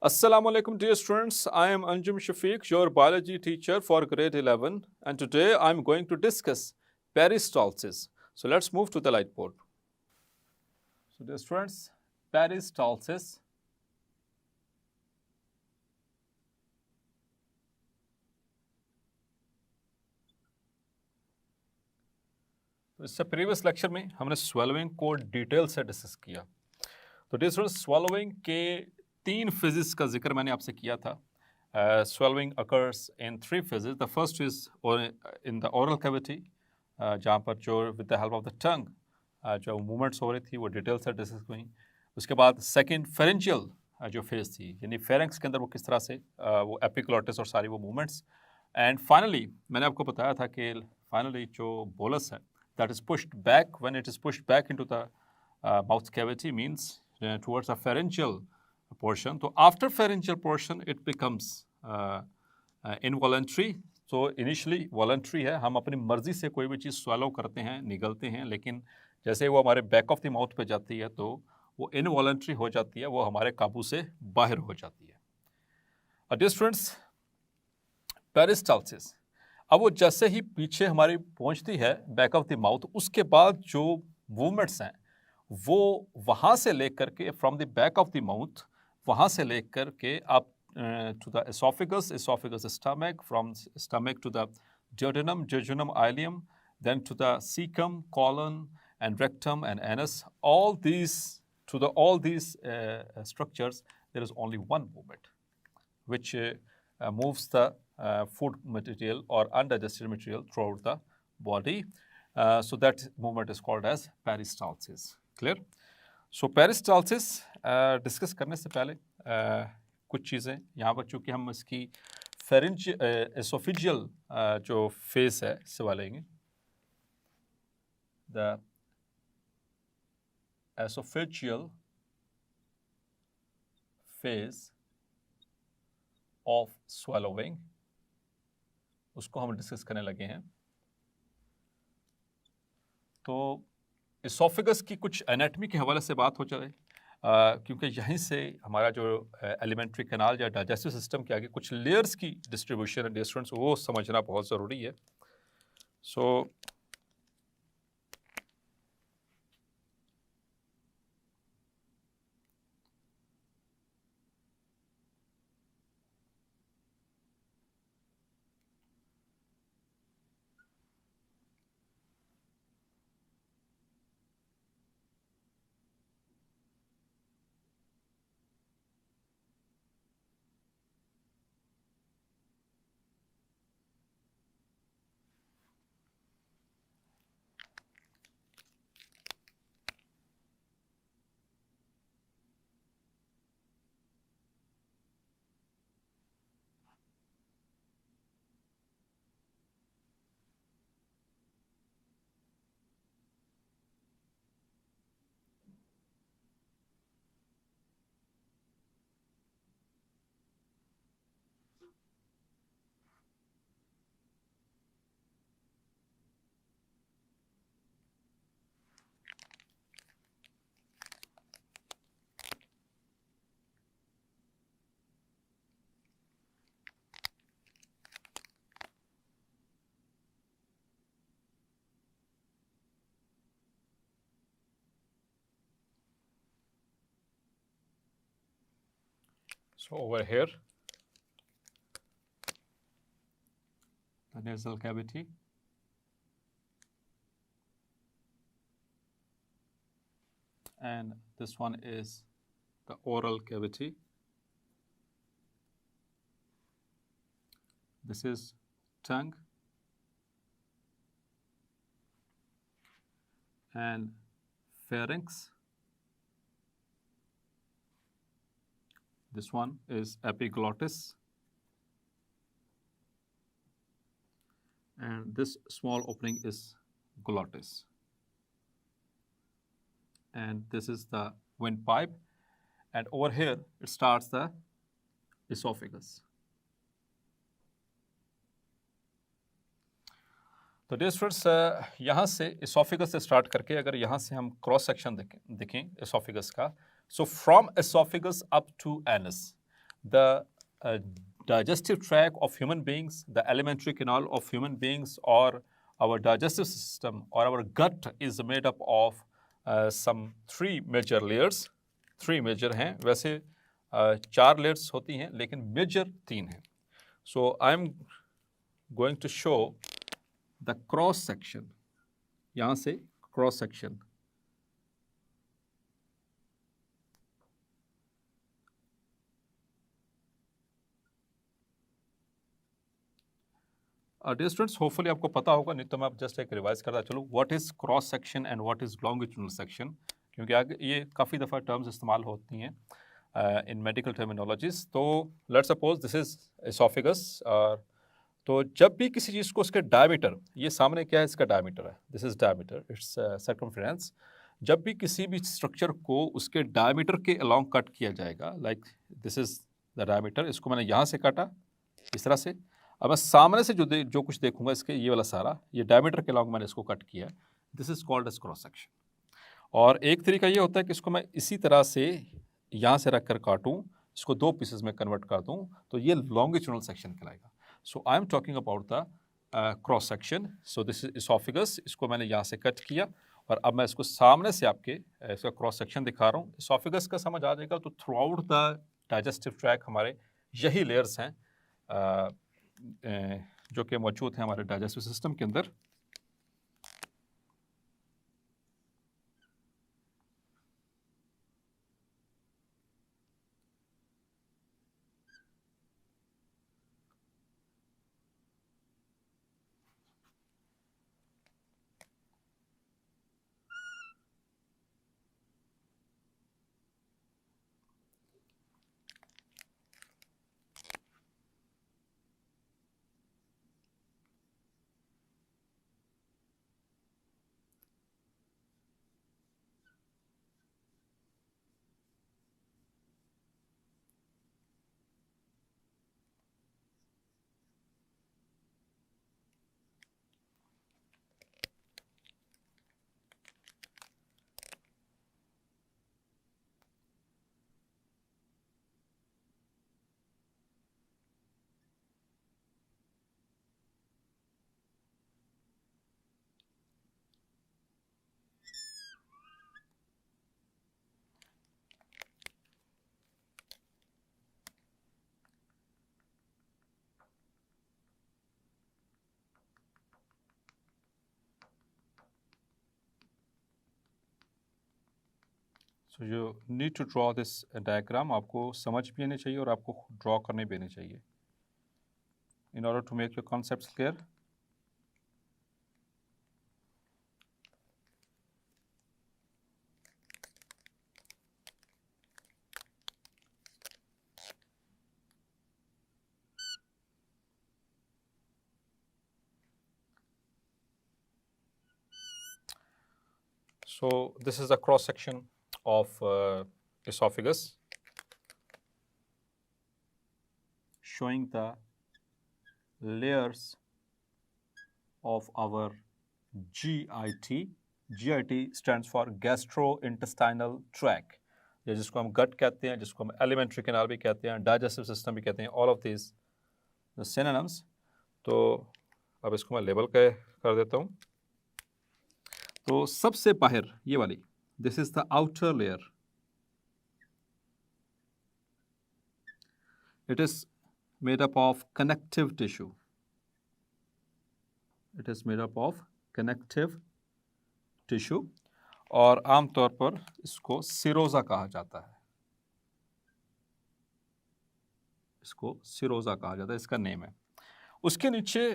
Assalamu alaikum dear students, I am Anjum Shafiq, your biology teacher for grade 11, and today I am going to discuss peristalsis. So let's move to the whiteboard. So dear students, peristalsis. तो इससे previous lecture में हमने swallowing को detail से discuss किया। तो dear students, swallowing के 3 phases का जिक्र मैंने आपसे किया था। Swallowing occurs in 3 phases. The first is in the oral cavity, जहाँ पर जो with the help of the tongue जो मूवमेंट्स हो रही थी वो डिटेल से डिस्कस हुई। उसके बाद सेकंड फेरेंजियल जो फेज थी, यानी फेरेंक्स के अंदर वो किस तरह से वो एपिग्लॉटिस और सारी वो मूवमेंट्स। एंड फाइनली मैंने आपको बताया था कि फाइनली जो बोलस है that is pushed back, when it is pushed back into the mouth cavity means towards a pharyngeal portion. So after pharyngeal portion it becomes involuntary. So initially voluntary है, हम अपनी मर्जी से कोई भी चीज़ swallow करते हैं, निगलते हैं, लेकिन जैसे वो हमारे बैक ऑफ द माउथ पे जाती है तो वो involuntary हो जाती है, वो हमारे काबू से बाहर हो जाती है। Dear students, peristalsis, अब वो जैसे ही पीछे हमारी पहुंचती है बैक ऑफ द माउथ, उसके बाद जो मूवमेंट्स हैं वो वहाँ से लेकर के from the back of the mouth, वहाँ से लेकर के आप to the esophagus, stomach, from stomach to the duodenum, ileum, then to the cecum, colon, and rectum and anus. All these structures, there is only one movement which moves the food material or undigested material throughout the body. So that movement is called as peristalsis. Clear? So peristalsis discuss करने से पहले कुछ चीज़ें यहाँ पर, चूँकि हम इसकी एसोफिजियल जो फेस है इससे वालेंगे। The esophageal phase of swallowing, उसको हम डिस्कस करने लगे हैं। तो एसोफेगस की कुछ एनाटॉमी के हवाले से बात हो चले, क्योंकि यहीं से हमारा जो एलिमेंट्री कैनाल या डाइजेस्टिव सिस्टम के आगे कुछ लेयर्स की डिस्ट्रीब्यूशन है, डियर स्टूडेंट्स, वो समझना बहुत ज़रूरी है। सो over here, the nasal cavity, and this one is the oral cavity. This is tongue and pharynx. This one is epiglottis, and this small opening is glottis, and this is the windpipe, and over here it starts the esophagus. तो dear students, यहाँ से oesophagus से start करके अगर यहाँ से हम cross section देखें एसोफेगस का, so from esophagus up to anus, the digestive tract of human beings, the alimentary canal of human beings, or our digestive system or our gut is made up of some three major layers. Three major हैं, वैसे चार layers होती हैं लेकिन major तीन हैं. So I am going to show the cross section. यहाँ से cross section. Dear students, hopefully आपको पता होगा, नहीं तो मैं आप जस्ट एक रिवाइज करता चलूँ. What is cross section and what is longitudinal section, क्योंकि आगे ये काफ़ी दफ़ा टर्म्स इस्तेमाल होती हैं इन मेडिकल टर्मिनोलॉजीज. तो let's suppose this is oesophagus. तो जब भी किसी चीज़ को उसके डायमीटर, ये सामने क्या है, इसका डायमीटर है, this is diameter, it's circumference. जब भी किसी भी स्ट्रक्चर को उसके डायमीटर के अलोंग कट किया जाएगा, like this is the diameter, इसको मैंने यहाँ से काटा इस तरह से. अब मैं सामने से जो कुछ देखूंगा, इसके ये वाला सारा, ये डायमीटर के अलोंग मैंने इसको कट किया, this is called as cross section. और एक तरीका ये होता है कि इसको मैं इसी तरह से यहाँ से रख कर काटूँ, इसको दो पीसेस में कन्वर्ट कर दूँ, तो ये लॉन्गिट्यूडनल सेक्शन कहलाएगा. So I am talking about the cross section. So this is oesophagus, इसको मैंने यहाँ से कट किया और अब मैं इसको सामने से आपके इसका क्रॉस सेक्शन दिखा रहा हूँ. इसोफेगस का समझ आ जाएगा. तो through out the digestive track हमारे यही लेयर्स हैं जो कि मौजूद हैं हमारे डाइजेस्टिव सिस्टम के अंदर. So you need to draw this diagram. आपको समझ भी आनी चाहिए और आपको ड्रॉ करने भी आनी चाहिए in order to make your concepts clear. So this is a cross section of esophagus, showing the layers of our GIT. GIT stands for gastrointestinal tract, या जिसको हम गट कहते हैं, जिसको हम एलिमेंट्री कैनाल भी कहते हैं, डाइजेस्टिव सिस्टम भी कहते हैं. All of this synonyms. तो अब इसको मैं लेबल कर देता हूँ. तो सबसे बाहर ये वाली, this is the outer layer. It is made up of connective tissue. It is made up of connective tissue और आमतौर पर इसको सिरोजा कहा जाता है. इसको सिरोजा कहा जाता है, इसका नेम है. उसके नीचे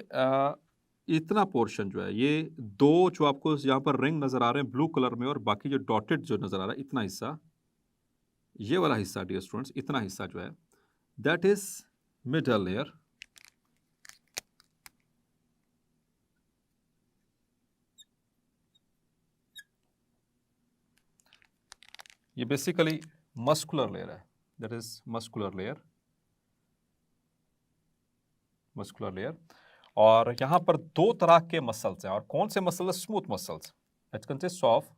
इतना पोर्शन जो है, ये दो जो आपको यहाँ पर रिंग नजर आ रहे हैं ब्लू कलर में और बाकी जो डॉटेड जो नजर आ रहा है, इतना हिस्सा, ये वाला हिस्सा डियर स्टूडेंट्स, इतना हिस्सा जो है, दैट इज मिडल लेयर. ये बेसिकली मस्कुलर लेयर है. That is muscular layer. Muscular layer. और यहाँ पर दो तरह के मसल्स हैं. और कौन से muscle? Smooth muscles. It consist of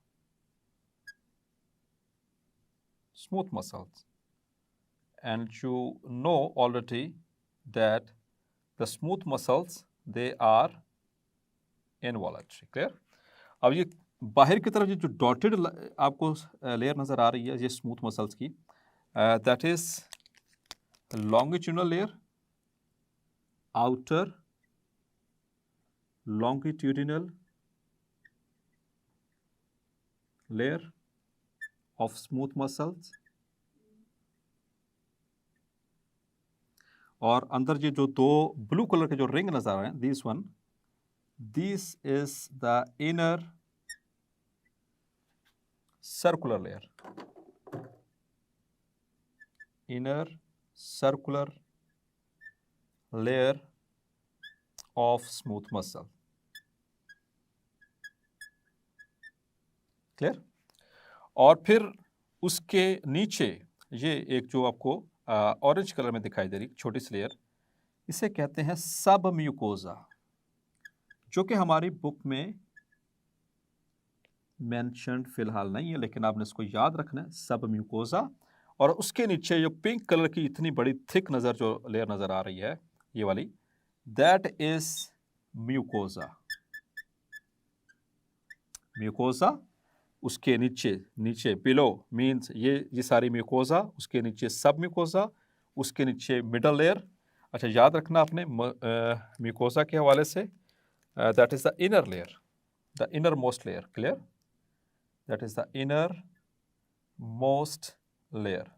smooth muscles and you know already that the smooth muscles, they are involuntary. Clear? अब ये बाहर की तरफ जो डॉटेड आपको लेयर नजर आ रही है ये स्मूथ मसल्स की, that is longitudinal layer, outer longitudinal layer of smooth muscles, और अंदर ये जो दो ब्लू कलर के जो रिंग नजर आ रहे हैं, this one, this is the inner circular layer, inner circular layer of smooth muscle. Clear? और फिर उसके नीचे ये एक जो आपको ऑरेंज कलर में दिखाई दे रही छोटी सी लेयर, इसे कहते हैं सब म्यूकोजा, जो कि हमारी बुक में मेंशन्ड फिलहाल नहीं है, लेकिन आपने इसको याद रखना है, सब म्यूकोजा। और उसके नीचे जो पिंक कलर की इतनी बड़ी थिक नजर जो लेयर नजर आ रही है, ये वाली, दैट इज म्यूकोजा। म्यूकोजा, उसके नीचे बिलो मींस ये सारी म्यूकोजा, उसके नीचे सब म्यूकोजा, उसके नीचे मिडल लेयर। अच्छा, याद रखना आपने म्यूकोजा के हवाले से, that is the inner layer, the inner most layer. Clear? That is the inner most layer.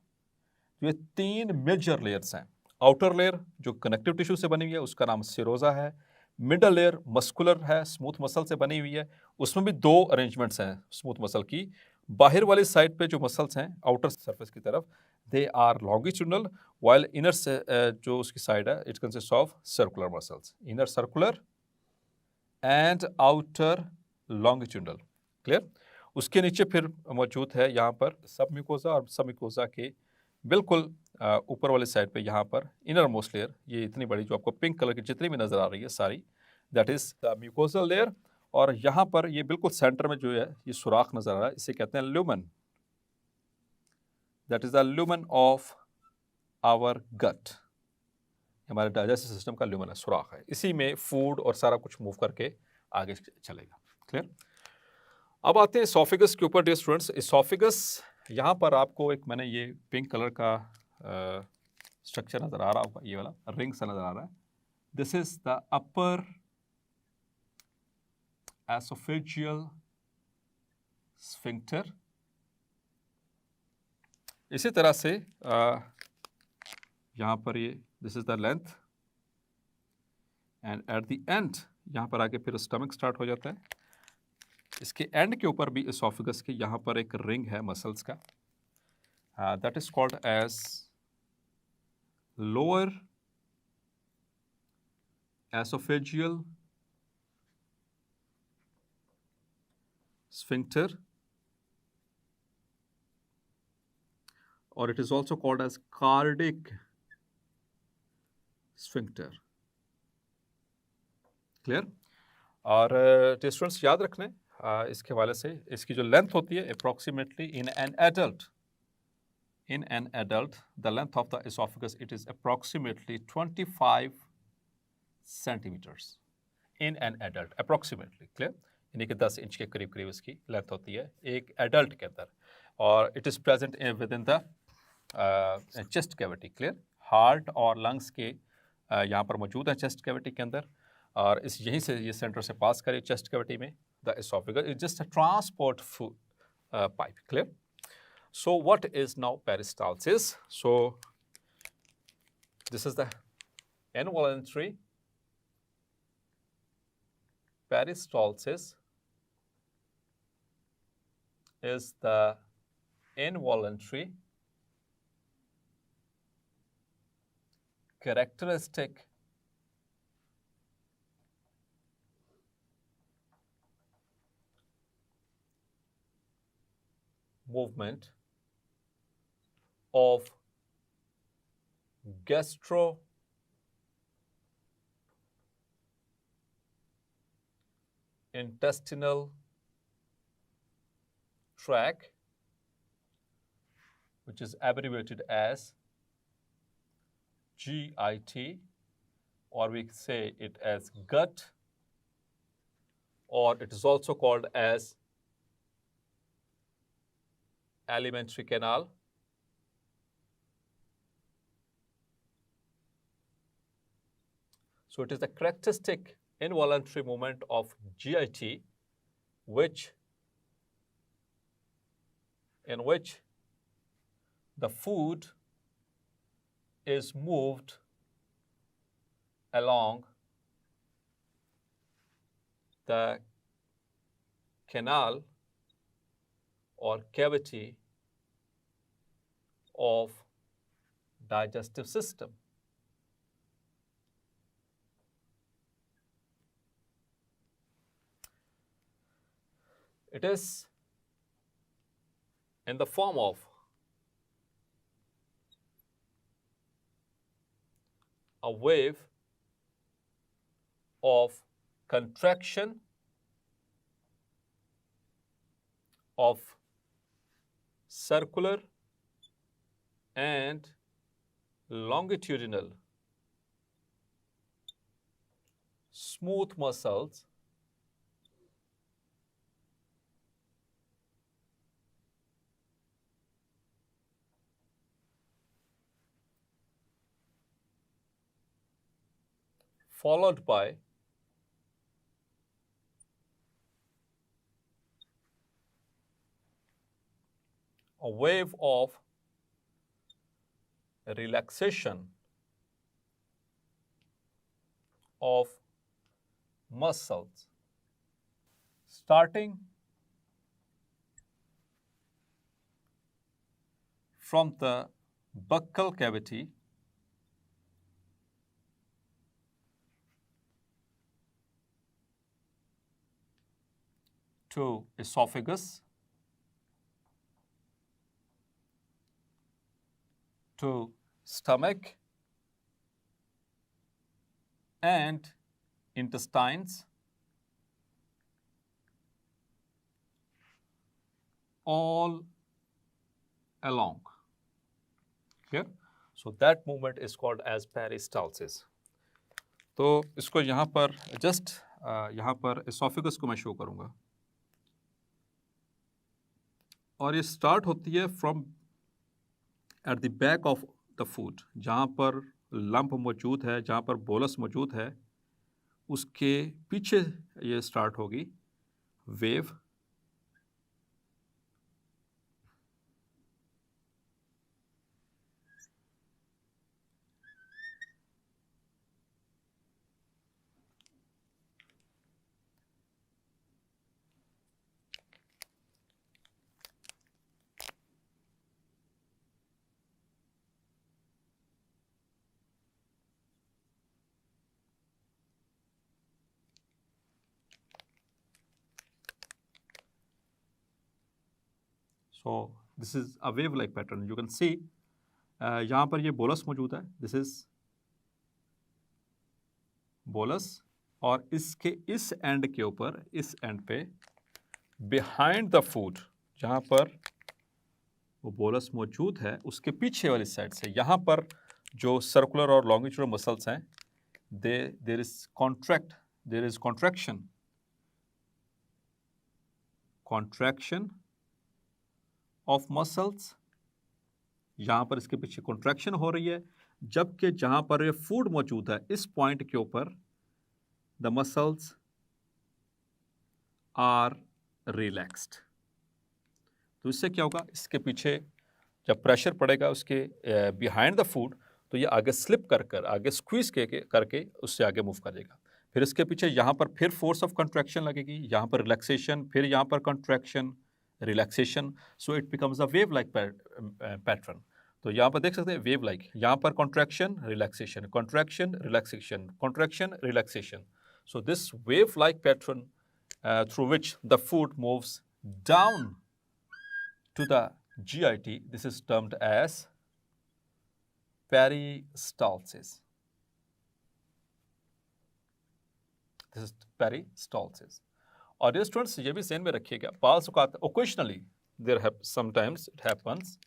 ये तीन मेजर लेयर्स हैं। आउटर लेयर जो कनेक्टिव टिश्यू से बनी हुई है, उसका नाम सिरोजा है। मिडल लेयर मस्कुलर है, स्मूथ मसल से बनी हुई है, उसमें भी दो अरेंजमेंट्स हैं स्मूथ मसल की। बाहर वाली साइड पे जो मसल्स हैं आउटर सरफेस की तरफ, they are longitudinal, while inner से जो उसकी साइड है, it consist of circular muscles, inner circular and outer longitudinal. Clear? उसके नीचे फिर मौजूद है यहाँ पर सब म्यूकोजा, और सब म्यूकोजा के बिल्कुल ऊपर वाले साइड पे यहाँ पर इनर मोस्ट लेयर, ये इतनी बड़ी जो आपको पिंक कलर की जितनी भी नजर आ रही है सारी, that is the mucosal layer. और यहाँ पर ये बिल्कुल सेंटर में जो है ये सुराख नजर आ रहा है, इसे कहते हैं lumen, that is the lumen of our gut, हमारे डाइजेस्टिव सिस्टम का ल्यूमन है, सुराख है, इसी में फूड और सारा कुछ मूव करके आगे चलेगा। क्लियर? अब आते हैं इसोफेगस के ऊपर डियर स्टूडेंट्स। इसोफेगस, यहाँ पर आपको एक मैंने ये पिंक कलर का स्ट्रक्चर नजर आ रहा होगा, ये वाला रिंग सा नजर आ रहा है, this is the upper oesophageal sphincter. इसी तरह से यहाँ पर ये this is the length, and at the end यहाँ पर आके फिर स्टमक स्टार्ट हो जाता है। इसके एंड के ऊपर भी इसोफेगस के यहाँ पर एक रिंग है मसल्स का, that is called as lower esophageal sphincter, or it is also called as cardiac sphincter. Clear? और स्टूडेंट्स याद रखने इसके हवाले से, इसकी जो लेंथ होती है approximately in an adult the length of the esophagus, it is approximately 25 centimeters in an adult, approximately. Clear? यानी कि 10 इंच के करीब करीब इसकी लेंथ होती है एक एडल्ट के अंदर, और it is present with in the chest cavity. Clear? Heart और लंग्स के यहाँ पर मौजूद है चेस्ट कैविटी के अंदर, और इस यहीं से ये सेंटर से पास करे चेस्ट कैविटी में। The oesophagus is just a transport pipe. Clear? So what is now peristalsis? So this is the involuntary peristalsis is the involuntary characteristic movement of gastrointestinal tract, which is abbreviated as GIT, or we say it as gut, or it is also called as alimentary canal. So it is the characteristic involuntary movement of GIT in which the food is moved along the canal or cavity of digestive system. It is in the form of a wave of contraction of circular and longitudinal smooth muscles followed by a wave of relaxation of muscles starting from the buccal cavity to esophagus to stomach and intestines, all along. Clear? So that movement is called as peristalsis. तो इसको यहाँ पर just यहाँ पर esophagus को मैं show करूँगा और ये स्टार्ट होती है from at the back of the food, जहाँ पर लंप मौजूद है, जहाँ पर बोलस मौजूद है, उसके पीछे ये स्टार्ट होगी wave So this is a wave like pattern. You can see यहाँ पर ये बोलस मौजूद है, दिस इज बोलस, और इसके इस एंड के ऊपर, इस एंड पे बिहाइंड द फूड, जहाँ पर वो बोलस मौजूद है, उसके पीछे वाली साइड से यहाँ पर जो सर्कुलर और लॉन्गिट्यूडल मसल्स हैं, there is contraction of muscles, यहाँ पर इसके पीछे कॉन्ट्रैक्शन हो रही है, जबकि जहाँ पर ये फूड मौजूद है, इस पॉइंट के ऊपर द मसल्स आर रिलैक्स्ड। तो इससे क्या होगा, इसके पीछे जब प्रेशर पड़ेगा उसके बिहाइंड द फूड, तो ये आगे स्लिप कर आगे स्क्वीज करके उससे आगे मूव करेगा। फिर इसके पीछे यहाँ पर फिर फोर्स ऑफ कंट्रैक्शन लगेगी, यहाँ पर रिलैक्सेशन, फिर यहाँ पर contraction, relaxation, so it becomes a wave like pattern. तो यहाँ पर देख सकते हैं वेव लाइक, यहाँ पर contraction relaxation, contraction relaxation, contraction relaxation. So this wave like pattern through which the food moves down to the GIT, this is termed as peristalsis. This is peristalsis. और ये स्टूडेंट्स ये भी ज़हन में रखिएगा, बाज़ औक़ात occasionally sometimes it happens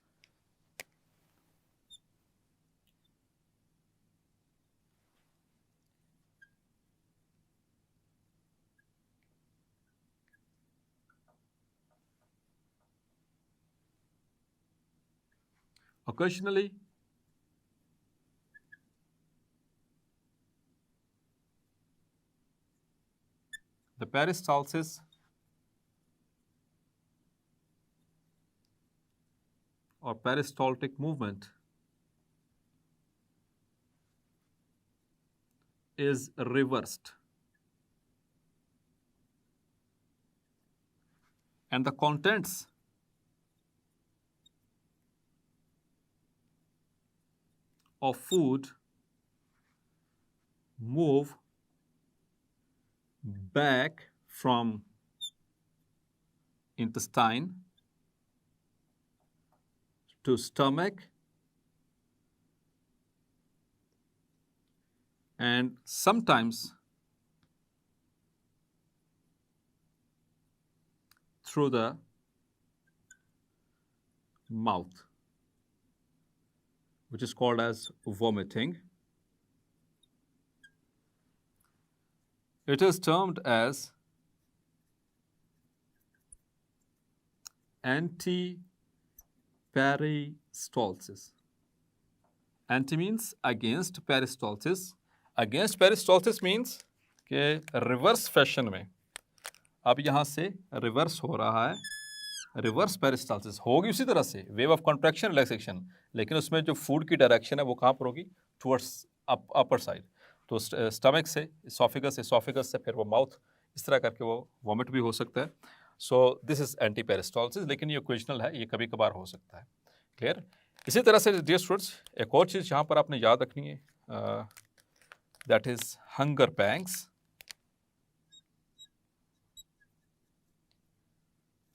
Occasionally, the peristalsis or peristaltic movement is reversed, and the contents of food move back from intestine to stomach and sometimes through the mouth, which is called as vomiting. It is termed as anti-peristalsis. Anti means against peristalsis. Against peristalsis means कि reverse fashion में अब यहाँ से reverse हो रहा है, reverse peristalsis होगी उसी तरह से वेव ऑफ कॉन्ट्रैक्शन रिलैक्सेशन, लेकिन उसमें जो फूड की डायरेक्शन है वो कहाँ पर होगी, टुवर्ड्स अपर साइड। तो स्टमक से इसोफिगस से फिर वो माउथ, इस तरह करके वो वॉमिट भी हो सकता है। सो दिस इज एंटी पेरिस्टाल्सिस, लेकिन ये ओकेजनल है, ये कभी कभार हो सकता है। क्लियर। इसी तरह से डियर स्टूडेंट्स एक और चीज़ यहाँ पर आपने याद रखनी है, that is hunger pangs.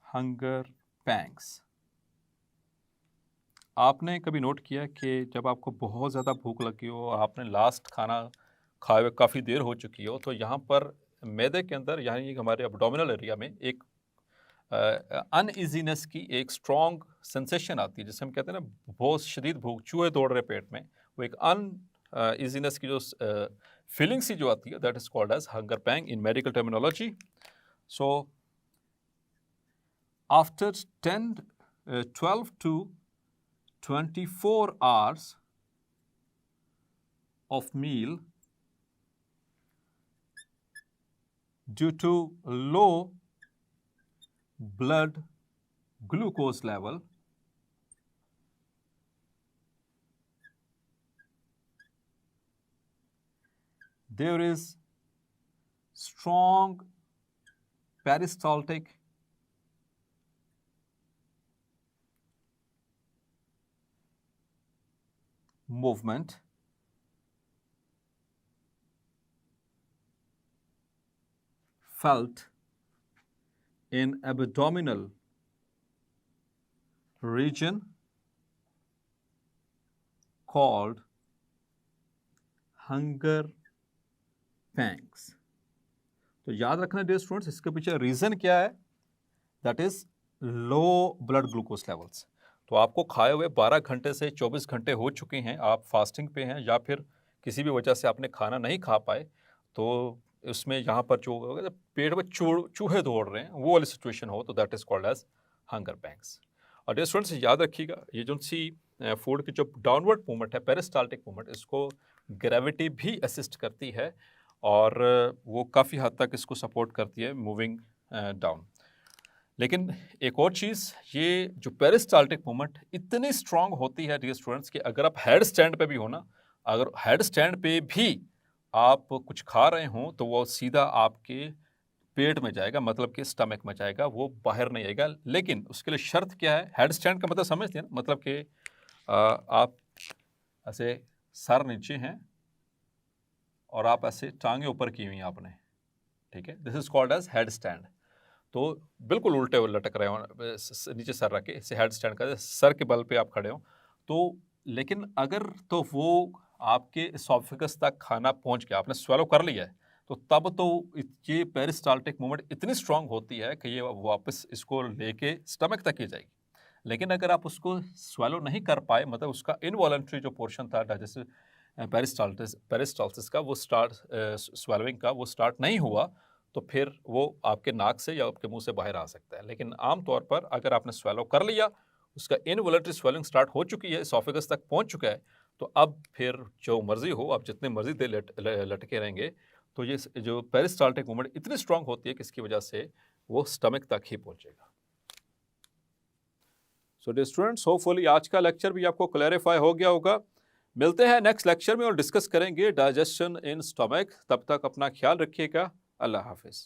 Hunger pangs, आपने कभी नोट किया कि जब आपको बहुत ज़्यादा भूख लगी हो, आपने लास्ट खाना खाए हुए काफ़ी देर हो चुकी हो, तो यहाँ पर मैदे के अंदर यानी हमारे अब्डोमिनल एरिया में एक अनइजीनेस की एक स्ट्रॉन्ग सेंसेशन आती है, जिसे हम कहते हैं ना बहुत शदीद भूख, चूहे दौड़ रहे पेट में, वो एक अनइजीनेस की जो फीलिंग सी जो आती है, that is called as hunger pang in medical terminology. So after 12 to 24 hours of meal, due to low blood glucose level, there is strong peristaltic movement felt in abdominal region called hunger pangs. तो याद रखना dear students, इसके पीछे reason क्या है, that is low blood glucose levels. तो आपको खाए हुए 12 घंटे से 24 घंटे हो चुके हैं, आप फास्टिंग पे हैं या फिर किसी भी वजह से आपने खाना नहीं खा पाए, तो उसमें यहाँ पर जो पेट में चूहे दौड़ रहे हैं वो वाली सिचुएशन हो, तो that is called as hunger pangs. और डियर स्टूडेंट्स याद रखिएगा, ये जो सी फूड की जो डाउनवर्ड मूवमेंट है, पेरिस्टाल्टिक मूवमेंट, इसको ग्रेविटी भी असिस्ट करती है और वो काफ़ी हद तक इसको सपोर्ट करती है मूविंग डाउन। लेकिन एक और चीज़, ये जो पेरिस्टाल्टिक मूवमेंट इतनी स्ट्रांग होती है डियर स्टूडेंट्स कि अगर आप हेड स्टैंड पे भी हो ना, अगर हेड स्टैंड पे भी आप कुछ खा रहे हो तो वो सीधा आपके पेट में जाएगा, मतलब कि स्टमक में जाएगा, वो बाहर नहीं आएगा। लेकिन उसके लिए शर्त क्या है, हेड स्टैंड का मतलब समझते हैं ना, मतलब कि आप ऐसे सर नीचे हैं और आप ऐसे टांगे ऊपर की हुई हैं आपने, ठीक है, this is called as head stand. तो बिल्कुल उल्टे लटक रहे हो, नीचे सर रख के, इसे हेड स्टैंड का, सर के बल पे आप खड़े हो। तो लेकिन अगर तो वो आपके एसोफेगस तक खाना पहुंच गया, आपने स्वेलो कर लिया है, तो तब तो ये पेरिस्टाल्टिक मूवमेंट इतनी स्ट्रांग होती है कि ये वापस इसको लेके स्टमक तक ही जाएगी। लेकिन अगर आप उसको स्वेलो नहीं कर पाए, मतलब उसका इनवॉलंटरी जो पोर्शन था डाइजेस्टिव पेरिस्टाल्सिस का, वो स्वेलोइंग का वो स्टार्ट नहीं हुआ, तो फिर वो आपके नाक से या आपके मुंह से बाहर आ सकता है। लेकिन आमतौर पर अगर आपने स्वेलो कर लिया उसका इनवॉलंटरी स्वेलिंग स्टार्ट हो चुकी है, इसोफेगस तक पहुंच चुका है, तो अब फिर जो मर्जी हो, आप जितने मर्जी देर लटके रहेंगे, तो ये जो पेरिस्टाल्टिक मूवमेंट इतनी स्ट्रांग होती है कि इसकी वजह से वो स्टमक तक ही पहुंचेगा। सो डियर स्टूडेंट्स, होपफुली आज का लेक्चर भी आपको क्लैरिफाई हो गया होगा। मिलते हैं नेक्स्ट लेक्चर में और डिस्कस करेंगे डाइजेशन इन स्टमक। तब तक अपना ख्याल रखिएगा। अल्लाह हाफिज।